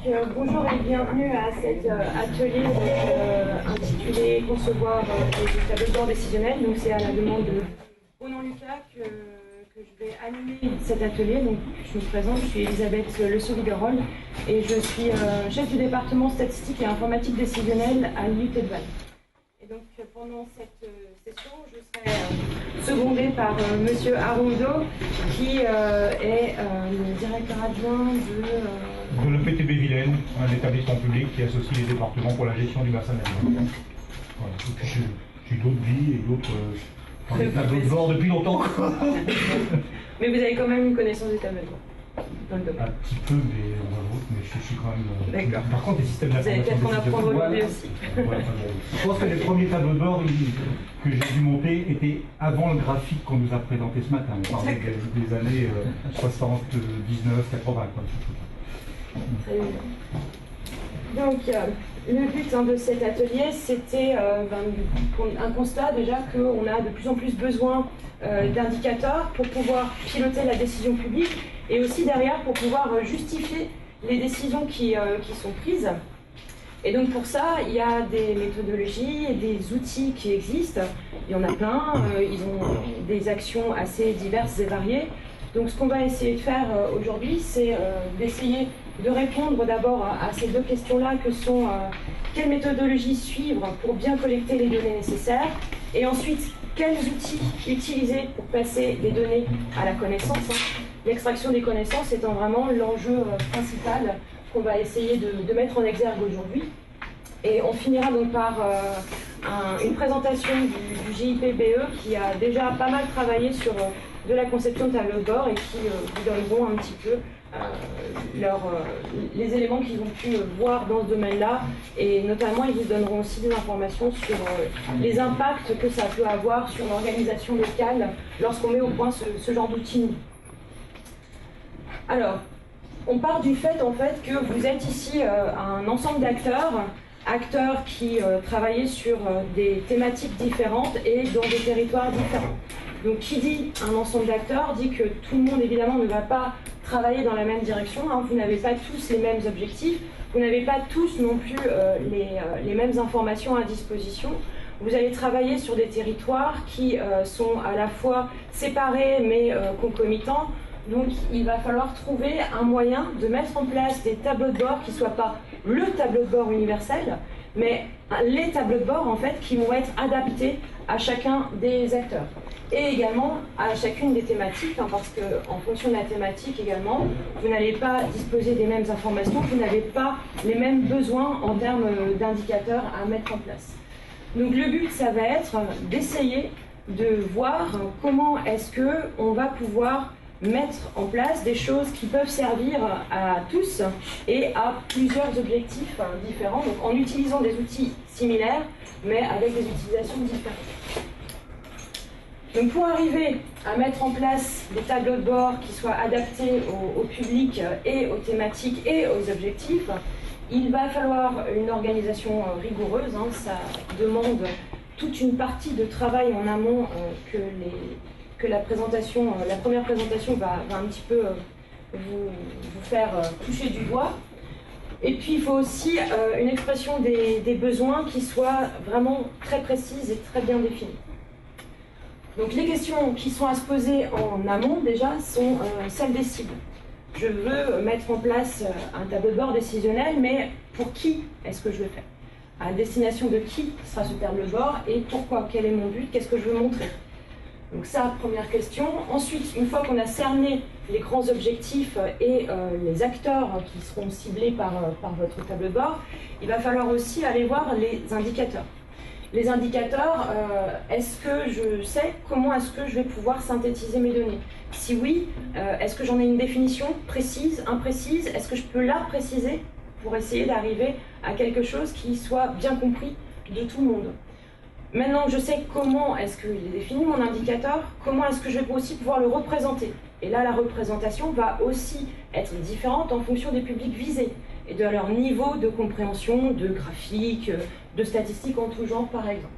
Bonjour et bienvenue à cet atelier intitulé Concevoir des tableaux de bord décisionnels. Donc c'est à la demande de Ronan Lucas que je vais animer cet atelier. Donc je me présente, je suis Elisabeth Le Sauvigerolles et je suis chef du département statistique et informatique décisionnelle à l'UT de Vannes. Et donc pendant cette session, je serai secondée par Monsieur Aroudo, qui est le directeur adjoint de l'EPTB Vilaine, un établissement public qui associe les départements pour la gestion du bassin de la Vilaine. Voilà. Et puis j'ai d'autres vies et d'autres tableaux de bord depuis longtemps. Mais vous avez quand même une connaissance des tableaux de bord dans le domaine. Un petit peu, mais je suis quand même. D'accord. Par contre, les systèmes d'information. Vous allez peut-être en apprendre aujourd'hui aussi. Ouais, je pense que les premiers tableaux de bord que j'ai dû monter étaient avant le graphique qu'on nous a présenté ce matin. On parlait des années 79, 80. Quoi. Très bien. Donc, le but de cet atelier, c'était un constat déjà qu'on a de plus en plus besoin d'indicateurs pour pouvoir piloter la décision publique et aussi derrière pour pouvoir justifier les décisions qui sont prises. Et donc pour ça, il y a des méthodologies et des outils qui existent. Il y en a plein, ils ont des actions assez diverses et variées. Donc ce qu'on va essayer de faire aujourd'hui, c'est d'essayer de répondre d'abord à ces deux questions-là que sont quelle méthodologie suivre pour bien collecter les données nécessaires et ensuite quels outils utiliser pour passer les données à la connaissance. L'extraction des connaissances étant vraiment l'enjeu principal qu'on va essayer de mettre en exergue aujourd'hui. Et on finira donc par une présentation du GIPBE qui a déjà pas mal travaillé sur de la conception de tableaux de bord et qui vous donneront un petit peu les éléments qu'ils ont pu voir dans ce domaine-là, et notamment ils vous donneront aussi des informations sur les impacts que ça peut avoir sur l'organisation locale lorsqu'on met au point ce genre d'outils. Alors, on part du fait en fait que vous êtes ici un ensemble acteurs qui travaillaient sur des thématiques différentes et dans des territoires différents. Donc qui dit un ensemble d'acteurs dit que tout le monde évidemment ne va pas travailler dans la même direction, vous n'avez pas tous les mêmes objectifs, vous n'avez pas tous non plus les mêmes informations à disposition. Vous allez travailler sur des territoires qui sont à la fois séparés mais concomitants. Donc il va falloir trouver un moyen de mettre en place des tableaux de bord qui ne soient pas le tableau de bord universel, mais les tableaux de bord en fait qui vont être adaptés à chacun des acteurs. Et également à chacune des thématiques, parce qu'en fonction de la thématique également, vous n'allez pas disposer des mêmes informations, vous n'avez pas les mêmes besoins en termes d'indicateurs à mettre en place. Donc le but, ça va être d'essayer de voir comment est-ce qu'on va pouvoir mettre en place des choses qui peuvent servir à tous et à plusieurs objectifs différents, donc en utilisant des outils similaires, mais avec des utilisations différentes. Donc pour arriver à mettre en place des tableaux de bord qui soient adaptés au public et aux thématiques et aux objectifs, il va falloir une organisation rigoureuse, ça demande toute une partie de travail en amont que la première présentation va un petit peu vous faire toucher du doigt. Et puis il faut aussi une expression des besoins qui soit vraiment très précise et très bien définie. Donc les questions qui sont à se poser en amont déjà sont celles des cibles. Je veux mettre en place un tableau de bord décisionnel, mais pour qui est-ce que je le fais? À destination de qui sera ce tableau de bord et pourquoi? Quel est mon but? Qu'est-ce que je veux montrer? Donc ça, première question. Ensuite, une fois qu'on a cerné les grands objectifs et les acteurs qui seront ciblés par votre tableau de bord, il va falloir aussi aller voir les indicateurs. Les indicateurs, est-ce que je sais comment est-ce que je vais pouvoir synthétiser mes données? Si oui, est-ce que j'en ai une définition précise, imprécise? Est-ce que je peux la préciser pour essayer d'arriver à quelque chose qui soit bien compris de tout le monde? Maintenant que je sais comment est-ce qu'il est défini mon indicateur, comment est-ce que je vais aussi pouvoir le représenter? Et là, la représentation va aussi être différente en fonction des publics visés et de leur niveau de compréhension, de graphiques, de statistiques en tout genre, par exemple.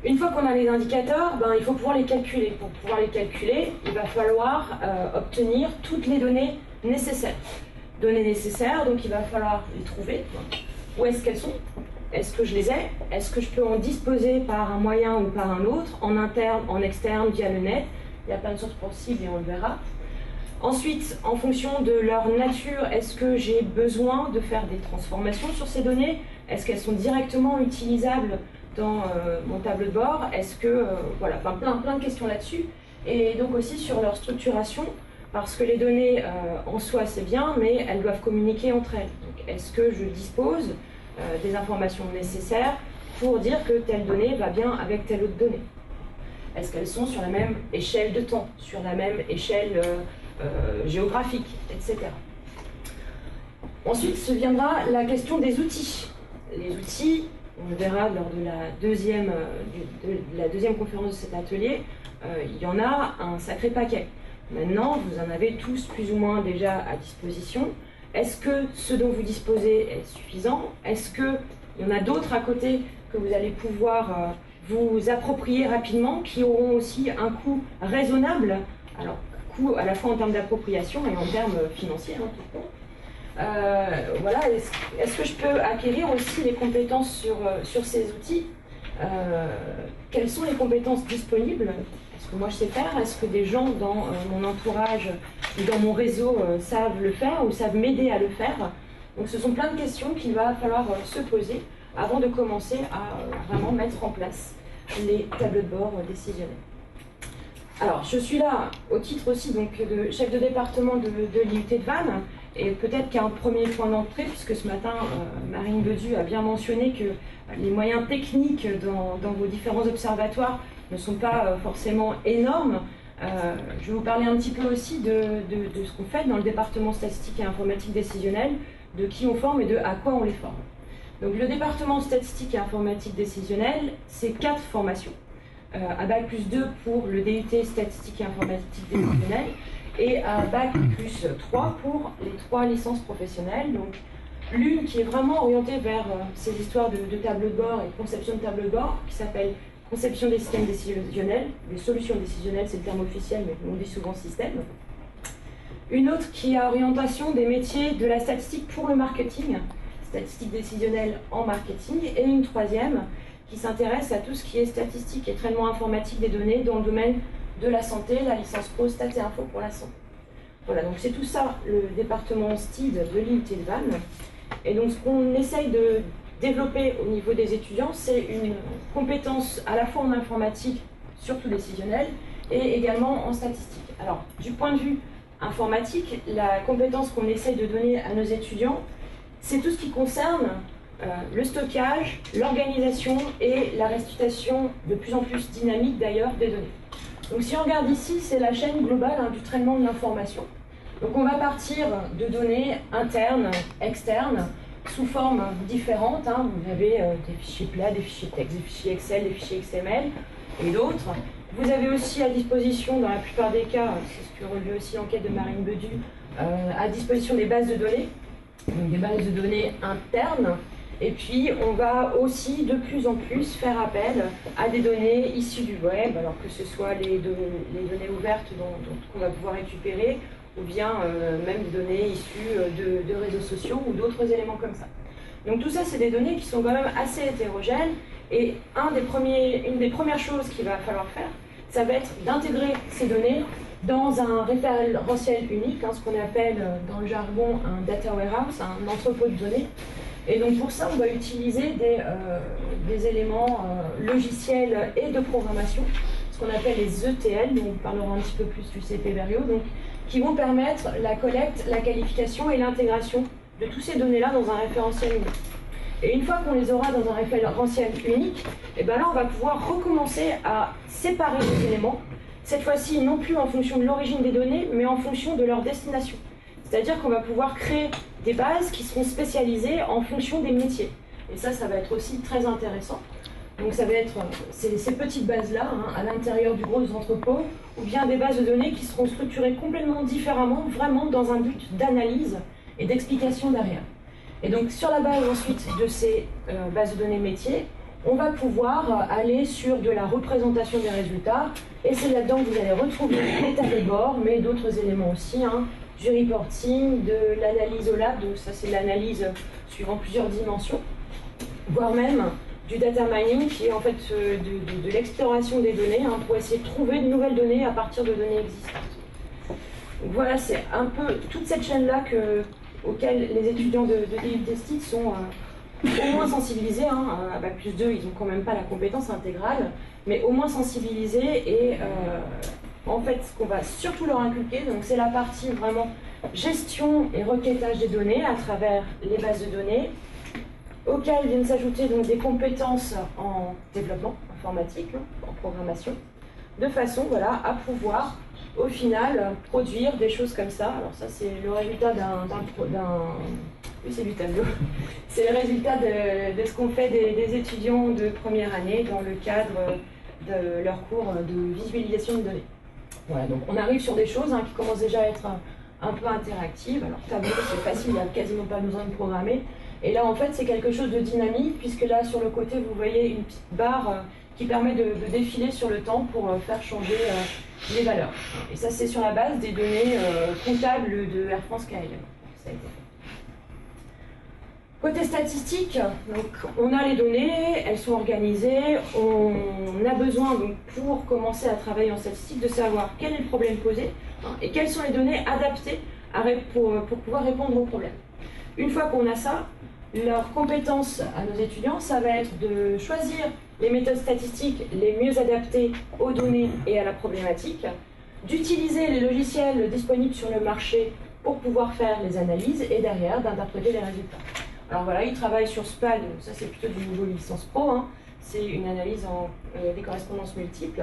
Une fois qu'on a les indicateurs, il faut pouvoir les calculer. Pour pouvoir les calculer, il va falloir obtenir toutes les données nécessaires. données nécessaires, donc il va falloir les trouver. Où est-ce qu'elles sont? Est-ce que je les ai? Est-ce que je peux en disposer par un moyen ou par un autre, en interne, en externe, via le net? Il y a plein de sources possibles et on le verra. Ensuite, en fonction de leur nature, est-ce que j'ai besoin de faire des transformations sur ces données? Est-ce qu'elles sont directement utilisables dans mon tableau de bord? Est-ce que... voilà, enfin, plein de questions là-dessus. Et donc aussi sur leur structuration, parce que les données en soi c'est bien, mais elles doivent communiquer entre elles. Donc est-ce que je dispose des informations nécessaires pour dire que telle donnée va bien avec telle autre donnée? Est-ce qu'elles sont sur la même échelle de temps, sur la même échelle géographique, etc. Ensuite se viendra la question des outils. Les outils, on le verra lors de la deuxième conférence de cet atelier, il y en a un sacré paquet. Maintenant, vous en avez tous plus ou moins déjà à disposition. Est-ce que ce dont vous disposez est suffisant? Est-ce qu'il y en a d'autres à côté que vous allez pouvoir vous approprier rapidement, qui auront aussi un coût raisonnable? Alors, coût à la fois en termes d'appropriation et en termes financiers, hein, tout compte. Voilà, est-ce que je peux acquérir aussi les compétences sur ces outils? Quelles sont les compétences disponibles? Est-ce que moi je sais faire? Est-ce que des gens dans mon entourage ou dans mon réseau savent le faire ou savent m'aider à le faire? Donc ce sont plein de questions qu'il va falloir se poser avant de commencer à vraiment mettre en place les tableaux de bord décisionnels. Alors je suis là au titre aussi donc, de chef de département de l'IUT de Vannes, et peut-être qu'un premier point d'entrée, puisque ce matin Marine Bedu a bien mentionné que les moyens techniques dans vos différents observatoires ne sont pas forcément énormes. Je vais vous parler un petit peu aussi de ce qu'on fait dans le département statistique et informatique décisionnelle, de qui on forme et de à quoi on les forme. Donc le département statistique et informatique décisionnelle, c'est 4 formations. À Bac plus 2 pour le DUT statistique et informatique décisionnelle, et à Bac plus 3 pour les 3 licences professionnelles. Donc l'une qui est vraiment orientée vers ces histoires de tableaux de bord et de conception de tableaux de bord, qui s'appelle conception des systèmes décisionnels. Les solutions décisionnelles, c'est le terme officiel, mais on dit souvent système. Une autre qui a orientation des métiers de la statistique pour le marketing, statistique décisionnelle en marketing, et une troisième qui s'intéresse à tout ce qui est statistique et traitement informatique des données dans le domaine de la santé, la licence pro, Stat et Info pour la santé. Voilà, donc c'est tout ça le département STID de l'IUT de Vannes. Et donc ce qu'on essaye de développer au niveau des étudiants, c'est une compétence à la fois en informatique, surtout décisionnelle, et également en statistique. Alors, du point de vue informatique, la compétence qu'on essaye de donner à nos étudiants, c'est tout ce qui concerne le stockage, l'organisation et la restitution de plus en plus dynamique d'ailleurs des données. Donc si on regarde ici, c'est la chaîne globale du traitement de l'information. Donc on va partir de données internes, externes, sous formes différentes. Vous avez des fichiers plats, des fichiers texte, des fichiers Excel, des fichiers XML et d'autres. Vous avez aussi à disposition, dans la plupart des cas, c'est ce que relevé aussi l'enquête de Marine Bedu, à disposition des bases de données, donc des bases de données internes. Et puis, on va aussi de plus en plus faire appel à des données issues du web, alors que ce soit les données ouvertes qu'on va pouvoir récupérer, ou bien même des données issues de réseaux sociaux ou d'autres éléments comme ça. Donc tout ça, c'est des données qui sont quand même assez hétérogènes, et une des premières choses qu'il va falloir faire, ça va être d'intégrer ces données dans un référentiel unique, ce qu'on appelle dans le jargon un data warehouse, un entrepôt de données. Et donc pour ça, on va utiliser des éléments logiciels et de programmation, ce qu'on appelle les ETL, dont on parlera un petit peu plus du CP Verio, donc, qui vont permettre la collecte, la qualification et l'intégration de toutes ces données-là dans un référentiel unique. Et une fois qu'on les aura dans un référentiel unique, et ben là on va pouvoir recommencer à séparer les éléments, cette fois-ci non plus en fonction de l'origine des données, mais en fonction de leur destination. C'est-à-dire qu'on va pouvoir créer des bases qui seront spécialisées en fonction des métiers. Et ça va être aussi très intéressant. Donc ça va être ces petites bases-là, à l'intérieur du gros entrepôt, ou bien des bases de données qui seront structurées complètement différemment, vraiment dans un but d'analyse et d'explication derrière. Et donc sur la base ensuite de ces bases de données métiers, on va pouvoir aller sur de la représentation des résultats, et c'est là-dedans que vous allez retrouver les tableaux de bord, mais d'autres éléments aussi, du reporting, de l'analyse au lab, donc ça c'est l'analyse suivant plusieurs dimensions, voire même du data mining qui est en fait de l'exploration des données pour essayer de trouver de nouvelles données à partir de données existantes. Donc voilà, c'est un peu toute cette chaîne-là auquel les étudiants de DUT sont au moins sensibilisés. À Bac+2, ils n'ont quand même pas la compétence intégrale, mais au moins sensibilisés. Et en fait, ce qu'on va surtout leur inculquer, donc c'est la partie vraiment gestion et requêtage des données à travers les bases de données, auxquelles viennent s'ajouter donc des compétences en développement informatique, en programmation, de façon à pouvoir au final produire des choses comme ça. Alors ça c'est le résultat oui, c'est du tableau. C'est le résultat de ce qu'ont fait des étudiants de première année dans le cadre de leur cours de visualisation de données. Voilà, donc on arrive sur des choses qui commencent déjà à être un peu interactives. Alors tableau c'est facile, il n'y a quasiment pas besoin de programmer. Et là en fait c'est quelque chose de dynamique, puisque là sur le côté vous voyez une petite barre qui permet de défiler sur le temps pour faire changer les valeurs. Et ça c'est sur la base des données comptables de Air France KLM. Ça a été fait. Côté statistique, donc, on a les données, elles sont organisées, on a besoin donc, pour commencer à travailler en statistique de savoir quel est le problème posé et quelles sont les données adaptées pour pouvoir répondre au problème. Une fois qu'on a ça, leur compétence à nos étudiants, ça va être de choisir les méthodes statistiques les mieux adaptées aux données et à la problématique, d'utiliser les logiciels disponibles sur le marché pour pouvoir faire les analyses et derrière d'interpréter les résultats. Alors voilà, ils travaillent sur SPAD, ça c'est plutôt du niveau licence pro, c'est une analyse en des correspondances multiples.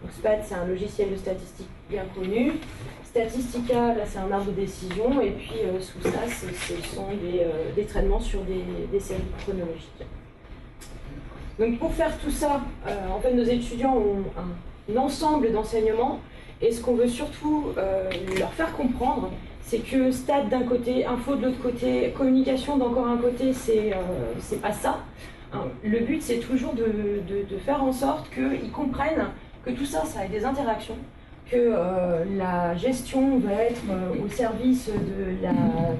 Donc SPAD c'est un logiciel de statistique bien connu. Statistica, là c'est un arbre de décision, et puis sous ça, ce sont des traitements sur des séries chronologiques. Donc pour faire tout ça, en fait nos étudiants ont un ensemble d'enseignements, et ce qu'on veut surtout leur faire comprendre, c'est que stade d'un côté, info de l'autre côté, communication d'encore un côté, c'est pas ça. Le but c'est toujours de faire en sorte qu'ils comprennent que tout ça, ça a des interactions, que la gestion va être au service de la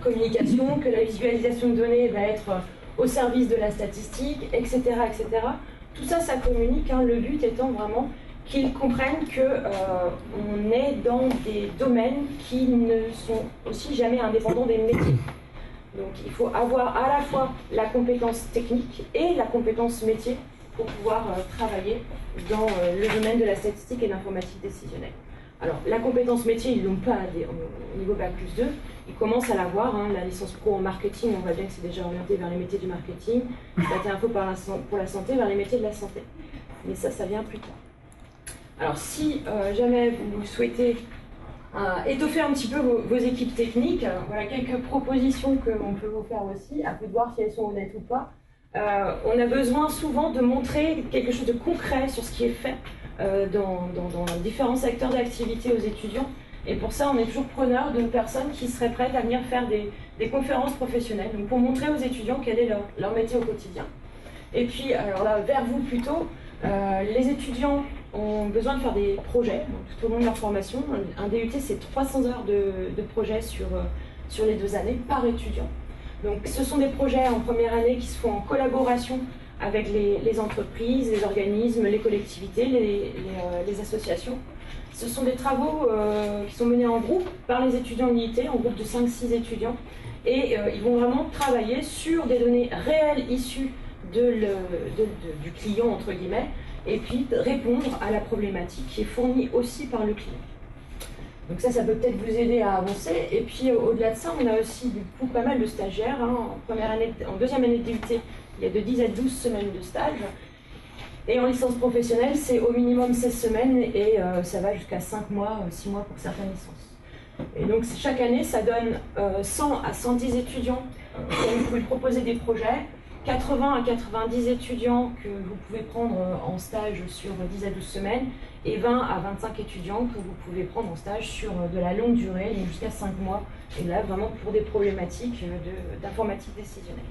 communication, que la visualisation de données va être au service de la statistique, etc. etc. Tout ça, ça communique, le but étant vraiment qu'ils comprennent qu'on est dans des domaines qui ne sont aussi jamais indépendants des métiers. Donc il faut avoir à la fois la compétence technique et la compétence métier pour pouvoir travailler dans le domaine de la statistique et de l'informatique décisionnelle. Alors la compétence métier, ils ne l'ont pas au niveau Bac+2, ils commencent à l'avoir, la licence pro en marketing, on voit bien que c'est déjà orienté vers les métiers du marketing, data info pour la santé, vers les métiers de la santé. Mais ça vient plus tard. Alors si jamais vous souhaitez étoffer un petit peu vos équipes techniques, voilà quelques propositions qu'on peut vous faire aussi, à vous de voir si elles sont honnêtes ou pas. On a besoin souvent de montrer quelque chose de concret sur ce qui est fait dans différents secteurs d'activité aux étudiants. Et pour ça, on est toujours preneur de personnes qui seraient prêtes à venir faire des conférences professionnelles, donc pour montrer aux étudiants quel est leur métier au quotidien. Et puis, alors là, vers vous plutôt, les étudiants ont besoin de faire des projets tout au long de leur formation. Un DUT, c'est 300 heures de projets sur les 2 années par étudiant. Donc ce sont des projets en première année qui se font en collaboration avec les entreprises, les organismes, les collectivités, les associations. Ce sont des travaux qui sont menés en groupe par les étudiants en IIT, en groupe de 5-6 étudiants. Et ils vont vraiment travailler sur des données réelles issues du client, entre guillemets, et puis répondre à la problématique qui est fournie aussi par le client. Donc ça peut peut-être vous aider à avancer. Et puis au-delà de ça, on a aussi du coup pas mal de stagiaires. En deuxième année de DUT, il y a de 10 à 12 semaines de stage. Et en licence professionnelle, c'est au minimum 16 semaines et ça va jusqu'à 5 mois, 6 mois pour certaines licences. Et donc chaque année, ça donne 100 à 110 étudiants qui vous pouvez proposer des projets. 80 à 90 étudiants que vous pouvez prendre en stage sur 10 à 12 semaines et 20 à 25 étudiants que vous pouvez prendre en stage sur de la longue durée, donc jusqu'à 5 mois, et là vraiment pour des problématiques d'informatique décisionnelle.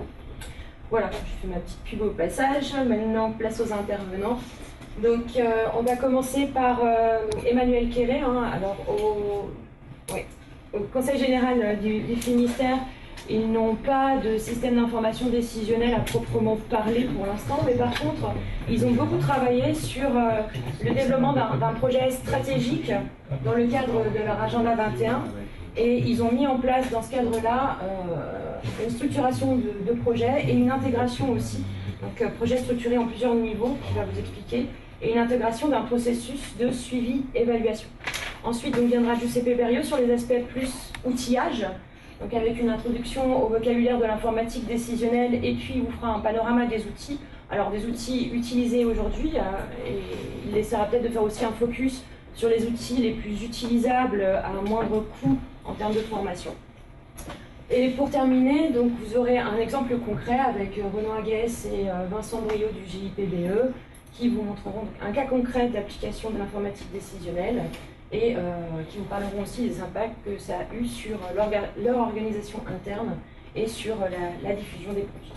Voilà, je fais ma petite pub au passage, maintenant place aux intervenants. Donc on va commencer par Emmanuel Quéré, alors au Conseil général du Finistère, ils n'ont pas de système d'information décisionnelle à proprement parler pour l'instant, mais par contre, ils ont beaucoup travaillé sur le développement d'un projet stratégique dans le cadre de leur agenda 21. Et ils ont mis en place dans ce cadre-là une structuration de projet et une intégration aussi. Donc projet structuré en plusieurs niveaux, qui va vous expliquer, et une intégration d'un processus de suivi-évaluation. Ensuite, donc, viendra Giuseppe Berio sur les aspects plus outillage, donc avec une introduction au vocabulaire de l'informatique décisionnelle, et puis il vous fera un panorama des outils. Alors des outils utilisés aujourd'hui, et il essaiera peut-être de faire aussi un focus sur les outils les plus utilisables à un moindre coût en termes de formation. Et pour terminer, donc, vous aurez un exemple concret avec Renaud Aguès et Vincent Briot du GIPBE qui vous montreront un cas concret d'application de l'informatique décisionnelle et qui vous parleront aussi des impacts que ça a eu sur leur organisation interne et sur la diffusion des produits.